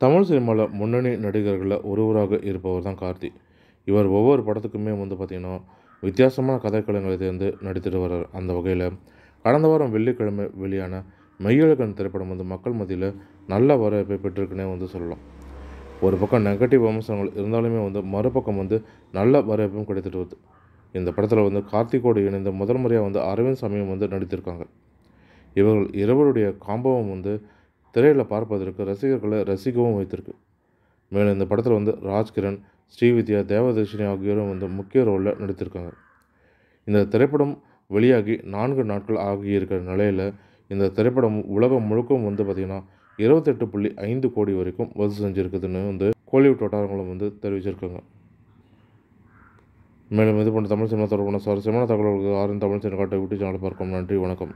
தமிழ் சினிமாவில் முன்னணி நடிகர்களில் ஒருவராக இருப்பவர் தான் கார்த்தி. இவர் ஒவ்வொரு படத்துக்குமே பார்த்திங்கன்னா, வித்தியாசமான கதைக்களங்களை தேர்ந்து நடித்துட்டு வர்றார். அந்த வகையில் கடந்த வாரம் வெள்ளிக்கிழமை வெளியான மெய்யழகன் திரைப்படம் மக்கள் மத்தியில் நல்ல வரவேற்பை பெற்றிருக்குன்னே சொல்லலாம். ஒரு பக்கம் நெகட்டிவ் விமர்சனங்கள் இருந்தாலுமே மறுபக்கம் நல்ல வரவேற்பும் கிடைத்துட்டு வருது. இந்த படத்தில் கார்த்திகோடு இணைந்த முதல் முறையாக அரவிந்த் சாமியும் நடித்திருக்காங்க. இவர்கள் இருவருடைய காம்போவும் திரையில் பார்ப்பதற்கு ரசிகர்களை ரசிக்கவும் வைத்திருக்கு. மேலும் இந்த படத்தில் ராஜ்கிரண், ஸ்ரீவித்யா, தேவதர்ஷினி ஆகியோரும் முக்கிய ரோலில் நடித்திருக்காங்க. இந்த திரைப்படம் வெளியாகி 4 நாட்கள் ஆகியிருக்கிற நிலையில் இந்த திரைப்படம் உலகம் முழுக்கவும் பார்த்திங்கன்னா 28.5 கோடி வரைக்கும் வசூல் செஞ்சுருக்குதுன்னு கோலிவுட் வட்டாரங்களும் தெரிவிச்சிருக்காங்க. மேலும் இது போன்ற தமிழ் சினிமா தொடர்பான சுவாரஸ்யமான தகவல்களுக்கு ஆர்என் தமிழ் சினிமா யூடியூப் சேனலை பார்க்கும். நன்றி, வணக்கம்.